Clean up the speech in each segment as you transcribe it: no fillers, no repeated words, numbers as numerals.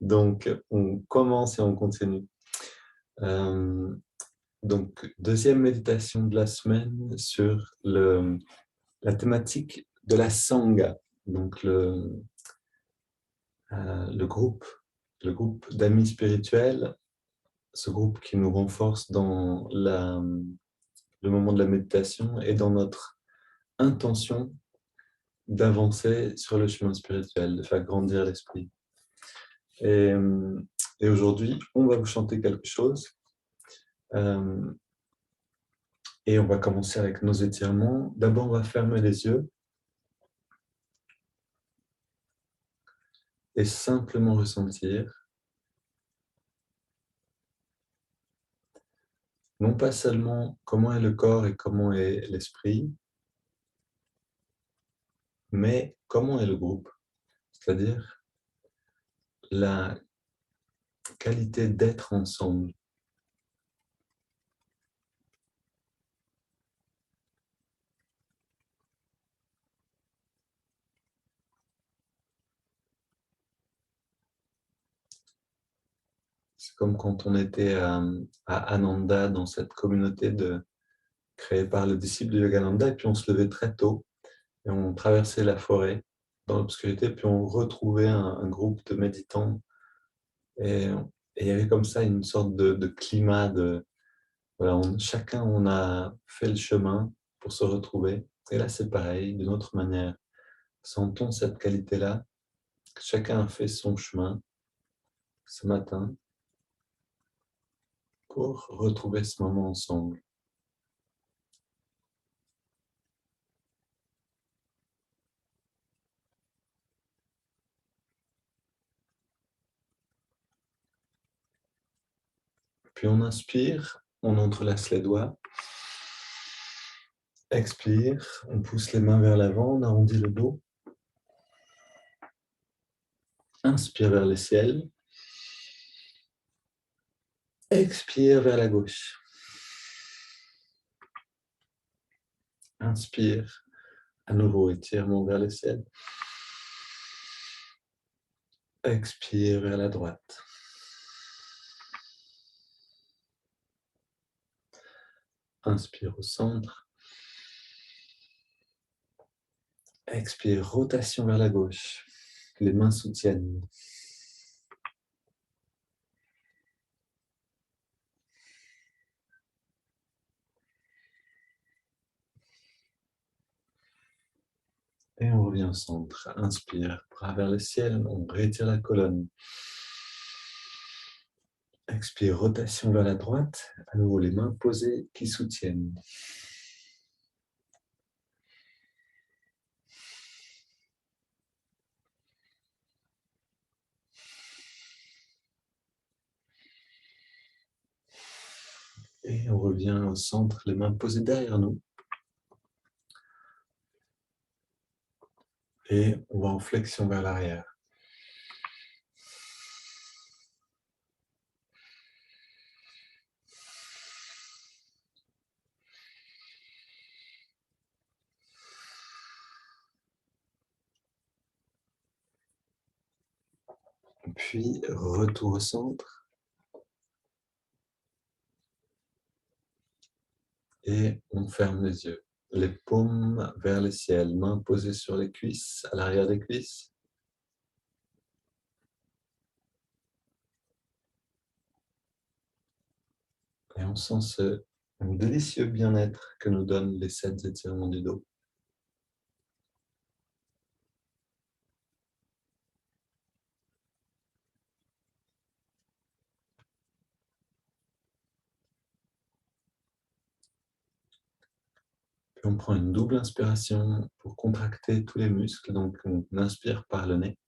Donc, on commence et on continue. Euh, donc, deuxième méditation de la semaine sur la thématique de la Sangha, donc le groupe d'amis spirituels, ce groupe qui nous renforce dans le moment de la méditation et dans notre intention d'avancer sur le chemin spirituel, de faire grandir l'esprit. Et, et aujourd'hui, on va vous chanter quelque chose. Et on va commencer avec nos étirements. D'abord, on va fermer les yeux et simplement ressentir, non pas seulement comment est le corps et comment est l'esprit, mais comment est le groupe, c'est-à-dire la qualité d'être ensemble. C'est comme quand on était à Ananda, dans cette communauté créée par le disciple de Yogananda, et puis on se levait très tôt, et on traversait la forêt dans l'obscurité, puis on retrouvait un groupe de méditants, et il y avait comme ça une sorte de climat voilà, chacun on a fait le chemin pour se retrouver. Et là c'est pareil, d'une autre manière. Sentons cette qualité-là, que chacun a fait son chemin ce matin pour retrouver ce moment ensemble. Puis on inspire, on entrelace les doigts. Expire, on pousse les mains vers l'avant, on arrondit le dos. Inspire vers le ciel. Expire vers la gauche. Inspire, à nouveau étirement vers le ciel. Expire vers la droite. Inspire au centre. Expire, rotation vers la gauche. Les mains soutiennent. Et on revient au centre. Inspire, bras vers le ciel, on rétire la colonne. Expire, rotation vers la droite. À nouveau, les mains posées qui soutiennent. Et on revient au centre, les mains posées derrière nous. Et on va en flexion vers l'arrière. Puis, retour au centre. Et on ferme les yeux. Les paumes vers le ciel, mains posées sur les cuisses, à l'arrière des cuisses. Et on sent ce délicieux bien-être que nous donnent les 7 étirements du dos. Puis on prend une double inspiration pour contracter tous les muscles. Donc on inspire par le nez.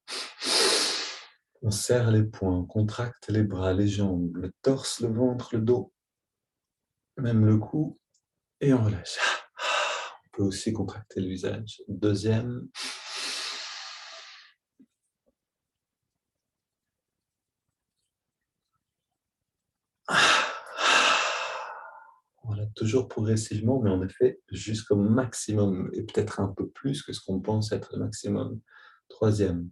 On serre les poings, on contracte les bras, les jambes, le torse, le ventre, le dos, même le cou. Et on relâche. On peut aussi contracter le visage. Deuxième. Voilà, toujours progressivement, mais en effet, jusqu'au maximum, et peut-être un peu plus que ce qu'on pense être le maximum. Troisième.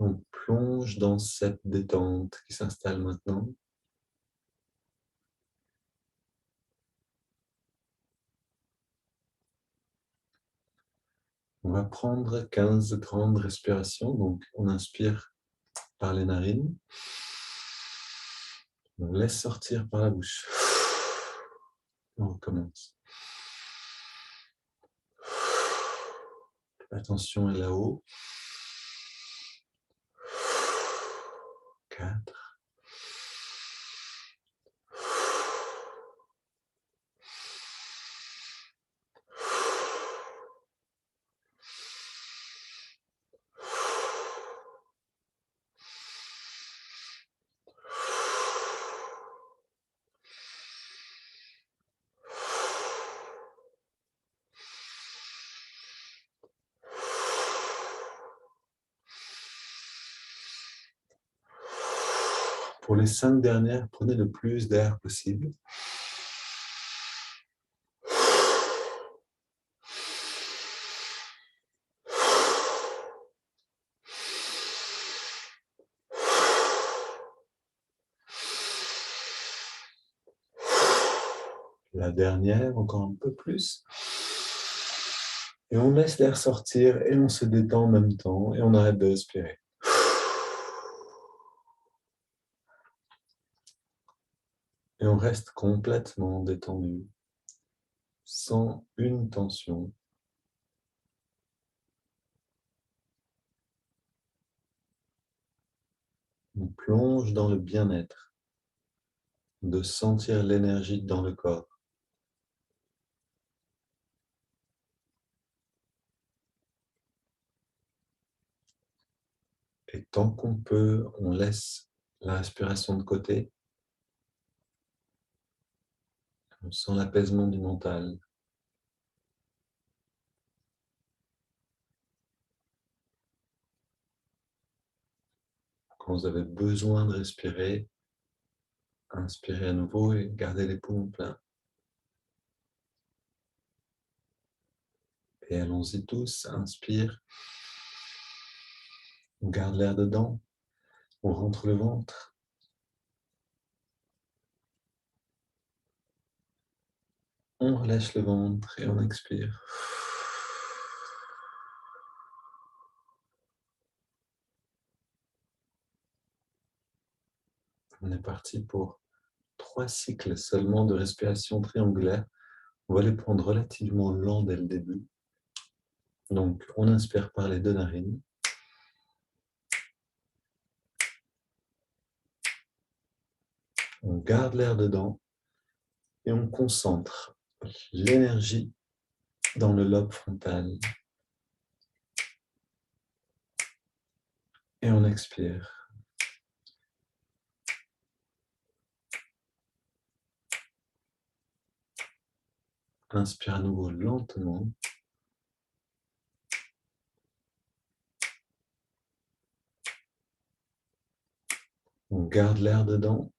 On plonge dans cette détente qui s'installe maintenant. On va prendre 15 grandes respirations. Donc, on inspire par les narines. On laisse sortir par la bouche. On recommence. L'attention est là-haut. 4. Pour les 5 dernières, prenez le plus d'air possible. La dernière, encore un peu plus. Et on laisse l'air sortir et on se détend en même temps et on arrête de respirer. Et on reste complètement détendu, sans une tension. On plonge dans le bien-être, de sentir l'énergie dans le corps. Et tant qu'on peut, on laisse la respiration de côté. On sent l'apaisement du mental. Quand vous avez besoin de respirer, inspirez à nouveau et gardez les poumons pleins. Et allons-y tous, inspire. On garde l'air dedans. On rentre le ventre. On relâche le ventre et on expire. On est parti pour 3 cycles seulement de respiration triangulaire. On va les prendre relativement lents dès le début. Donc, on inspire par les 2 narines. On garde l'air dedans et on concentre l'énergie dans le lobe frontal. Et on expire. Inspire à nouveau lentement. On garde l'air dedans.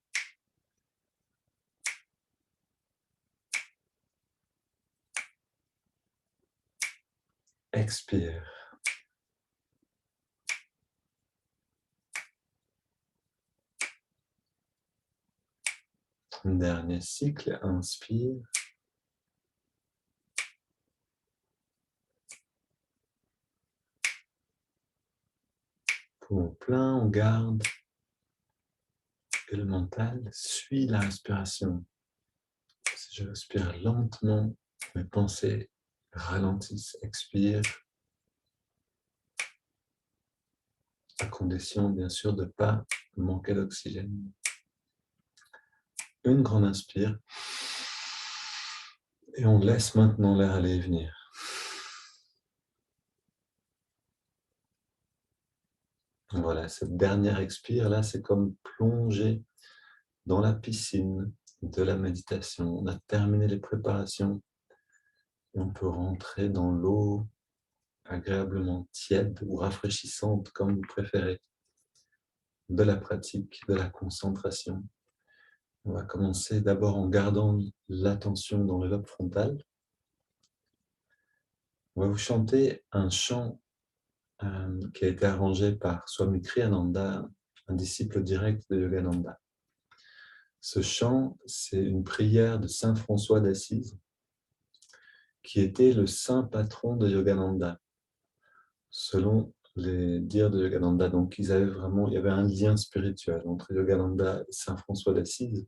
Expire. Dernier cycle, inspire. Poumon plein, on garde. Et le mental suit la respiration. Si je respire lentement, mes pensées ralentissent, expire. À condition, bien sûr, de ne pas manquer d'oxygène. Une grande inspire. Et on laisse maintenant l'air aller et venir. Voilà, cette dernière expire, là, c'est comme plonger dans la piscine de la méditation. On a terminé les préparations et on peut rentrer dans l'eau agréablement tiède ou rafraîchissante, comme vous préférez, de la pratique, de la concentration. On va commencer d'abord en gardant l'attention dans le lobe frontal. On va vous chanter un chant qui a été arrangé par Swami Kriyananda, un disciple direct de Yogananda. Ce chant, c'est une prière de Saint François d'Assise, qui était le saint patron de Yogananda, selon les dires de Yogananda. Donc, il y avait un lien spirituel entre Yogananda et Saint François d'Assise,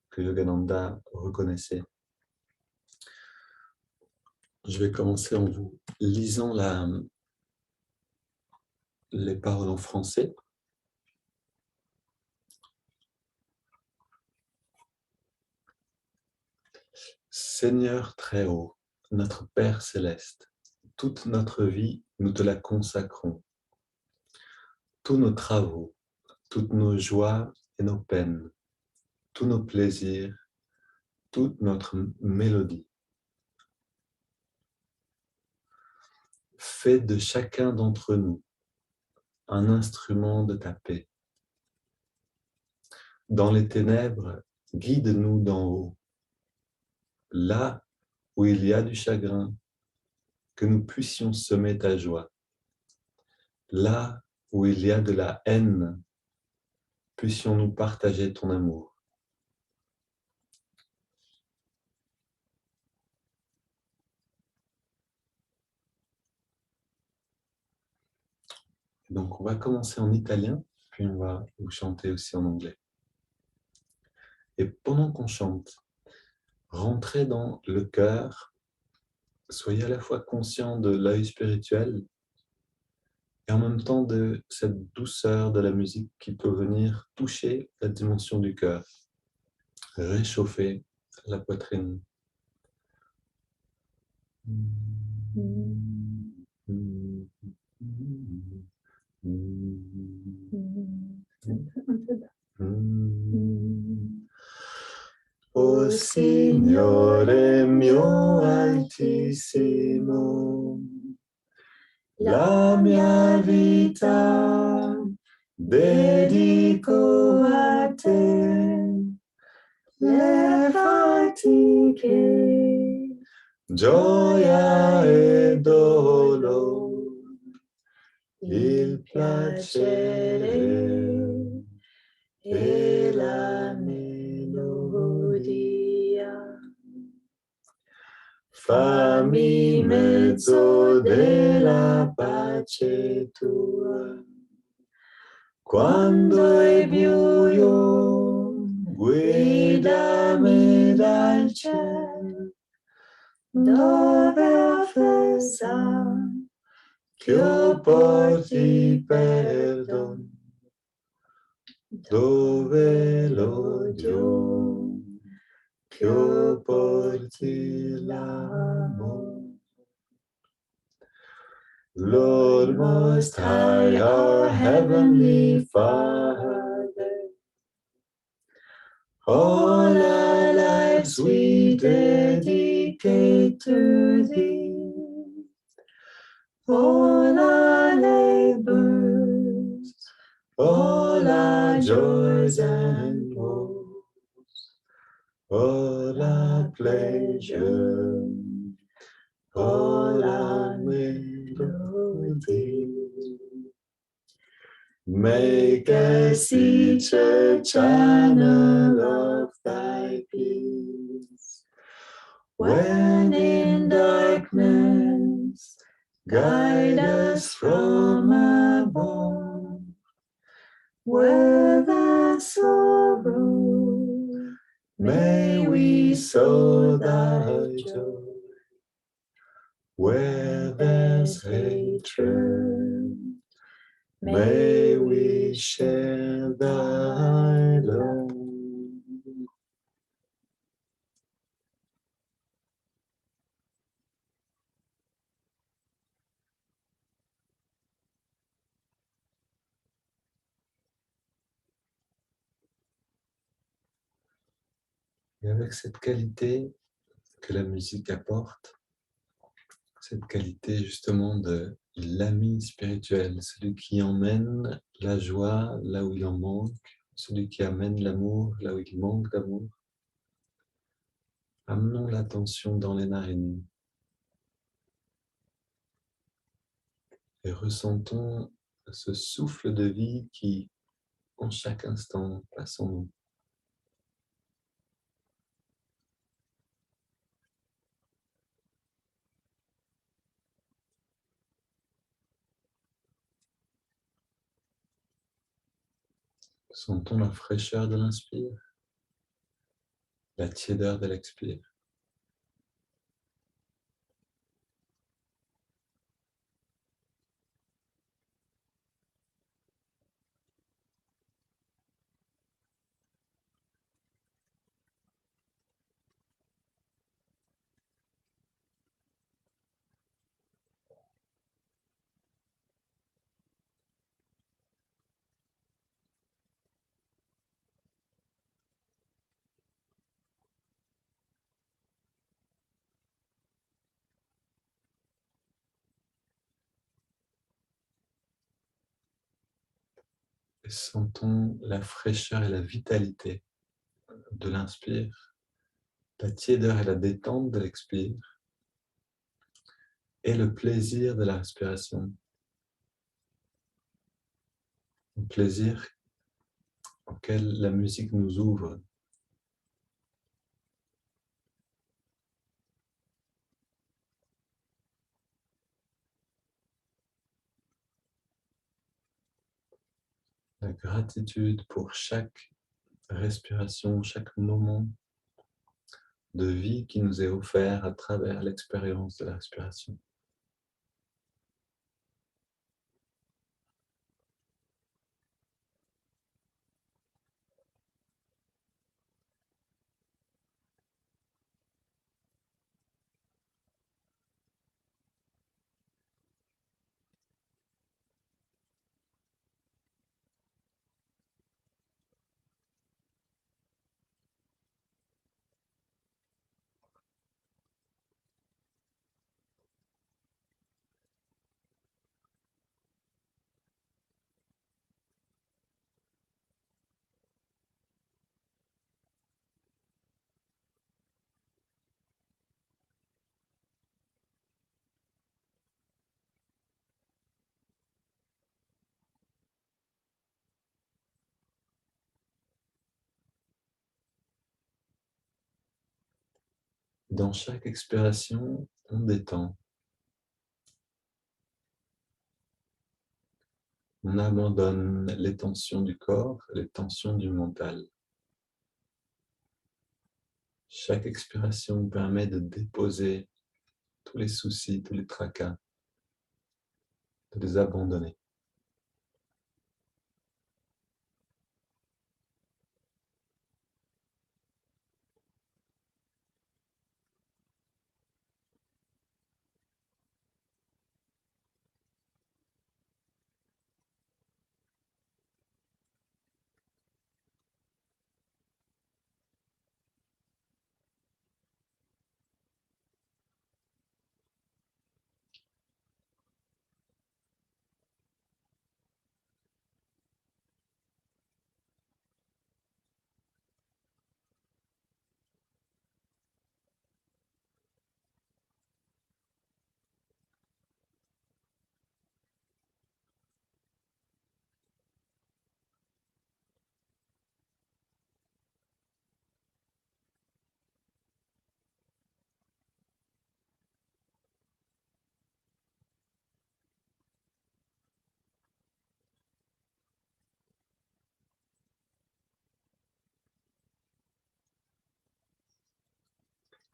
que Yogananda reconnaissait. Je vais commencer en vous lisant les paroles en français. Seigneur très haut, notre Père céleste, toute notre vie, nous te la consacrons. Tous nos travaux, toutes nos joies et nos peines, tous nos plaisirs, toute notre mélodie. Fais de chacun d'entre nous un instrument de ta paix. Dans les ténèbres, guide-nous d'en haut. Là où il y a du chagrin, que nous puissions semer ta joie. Là où il y a de la haine, puissions-nous partager ton amour. Donc, on va commencer en italien, puis on va vous chanter aussi en anglais. Et pendant qu'on chante, rentrez dans le cœur, soyez à la fois conscient de l'œil spirituel et en même temps de cette douceur de la musique qui peut venir toucher la dimension du cœur, réchauffer la poitrine. O Signore mio altissimo, la mia vita dedico a te, le fatiche, gioia e dolore, il piacere e la melodia. Fammi mezzo della pace tua. Quando è buio, guidami dal cielo, dove offesa, che io porti perdono, dove l'odio, che io porti l'amore. Lord Most High, our Heavenly Father, all our lives we dedicate to Thee. All our labors, all our joys and woes, all our pleasure, all our melody. Make us each a channel of Thy peace. When in darkness, guide us from above. Where there's sorrow, may we sow Thy joy. Where there's hatred, may we share Thy love. Et avec cette qualité que la musique apporte, cette qualité justement de l'ami spirituel, celui qui emmène la joie là où il en manque, celui qui amène l'amour là où il manque d'amour. Amenons l'attention dans les narines. et ressentons ce souffle de vie qui, en chaque instant, passe en nous. Sentons la fraîcheur de l'inspire, la tiédeur de l'expire. Et sentons la fraîcheur et la vitalité de l'inspire, la tiédeur et la détente de l'expire, et le plaisir de la respiration. Un plaisir auquel la musique nous ouvre. La gratitude pour chaque respiration, chaque moment de vie qui nous est offert à travers l'expérience de la respiration. Dans chaque expiration, on détend. On abandonne les tensions du corps, les tensions du mental. Chaque expiration permet de déposer tous les soucis, tous les tracas, de les abandonner.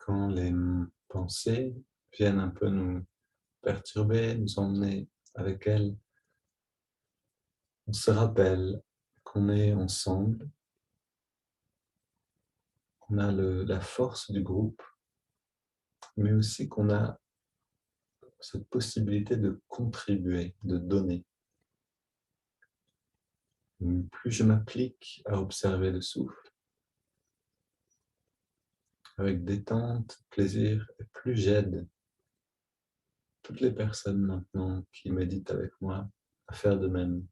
Quand les pensées viennent un peu nous perturber, nous emmener avec elles, on se rappelle qu'on est ensemble, qu'on a la force du groupe, mais aussi qu'on a cette possibilité de contribuer, de donner. Plus je m'applique à observer le souffle, avec détente, plaisir, et plus j'aide toutes les personnes maintenant qui méditent avec moi à faire de même.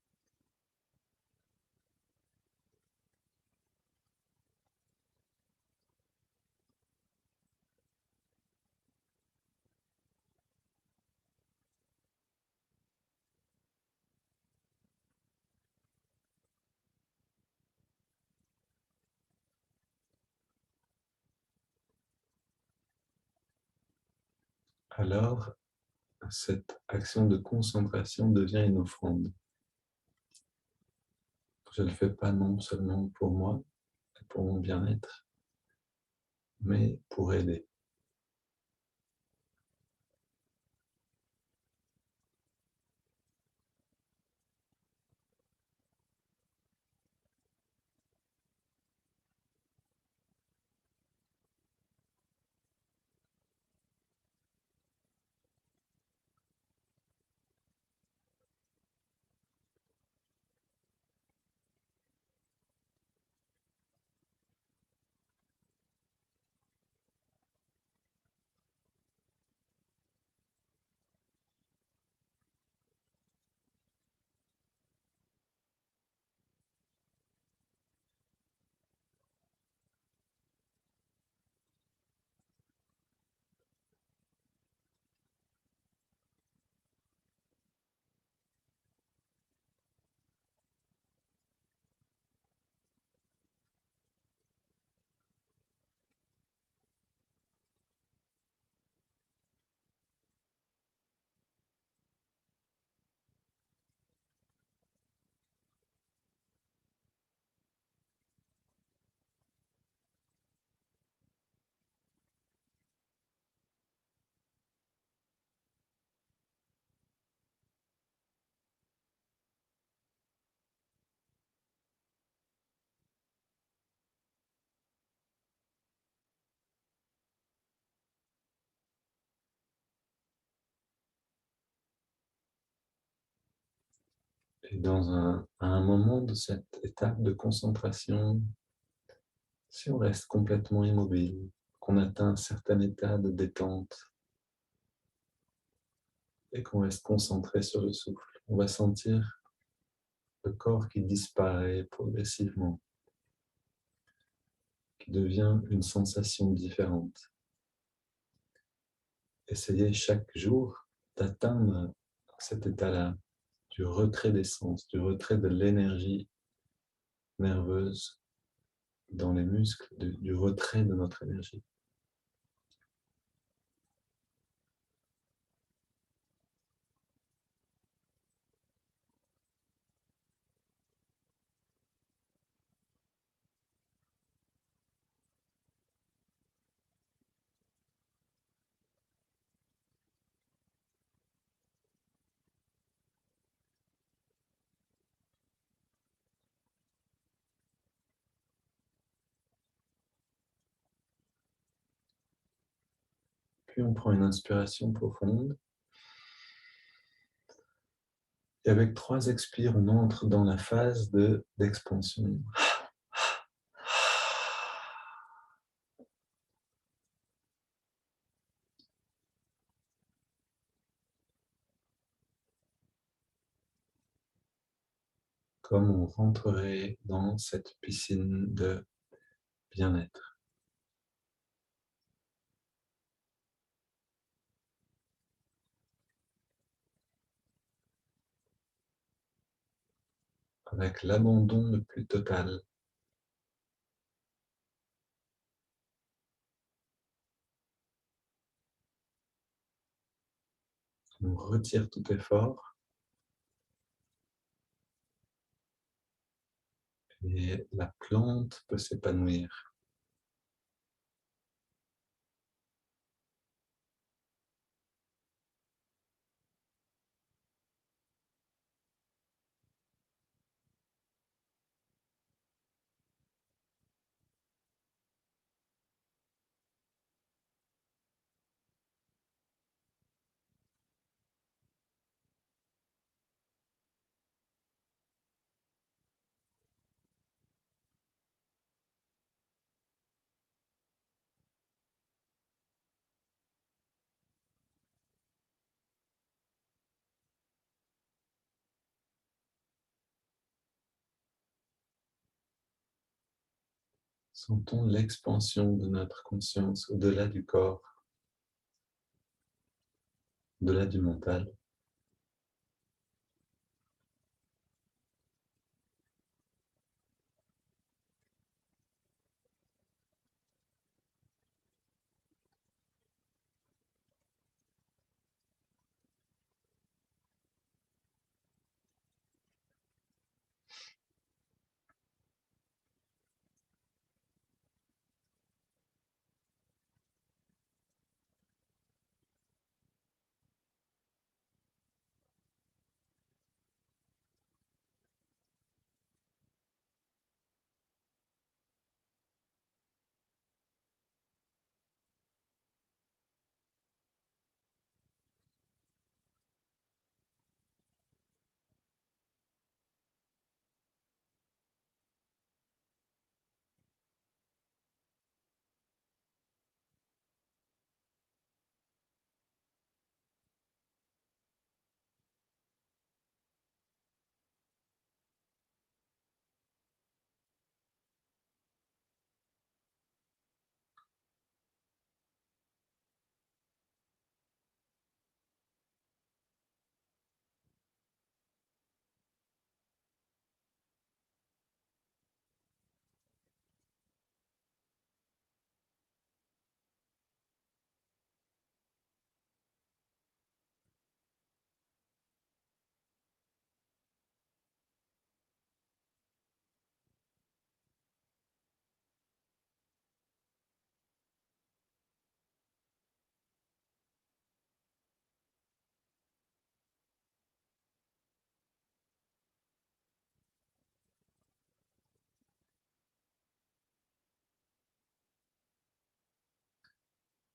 alors cette action de concentration devient une offrande. Je ne le fais pas non seulement pour moi, pour mon bien-être, mais pour aider. Et à un moment de cette étape de concentration, si on reste complètement immobile, qu'on atteint un certain état de détente et qu'on reste concentré sur le souffle, on va sentir le corps qui disparaît progressivement, qui devient une sensation différente. Essayez chaque jour d'atteindre cet état-là, du retrait des sens, du retrait de l'énergie nerveuse dans les muscles, du retrait de notre énergie. Puis on prend une inspiration profonde. Et avec 3 expires, on entre dans la phase d'expansion. Comme on rentrerait dans cette piscine de bien-être. Avec l'abandon le plus total. On retire tout effort et la plante peut s'épanouir. Sentons l'expansion de notre conscience au-delà du corps, au-delà du mental.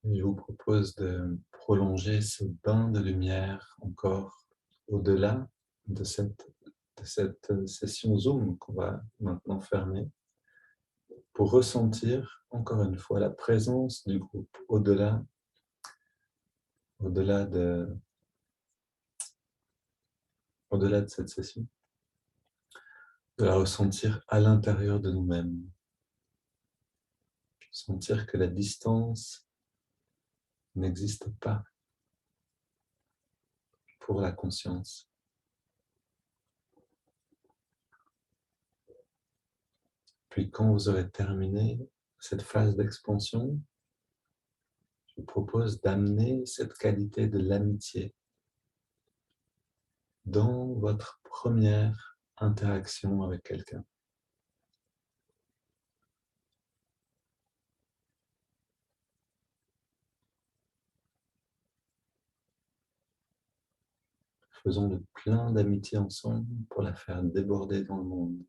Je vous propose de prolonger ce bain de lumière encore au-delà de cette session Zoom qu'on va maintenant fermer pour ressentir encore une fois la présence du groupe au-delà de, au-delà de cette session, de la ressentir à l'intérieur de nous-mêmes. Sentir que la distance n'existe pas pour la conscience. Puis quand vous aurez terminé cette phase d'expansion, je vous propose d'amener cette qualité de l'amitié dans votre première interaction avec quelqu'un. Faisons le plein d'amitié ensemble pour la faire déborder dans le monde.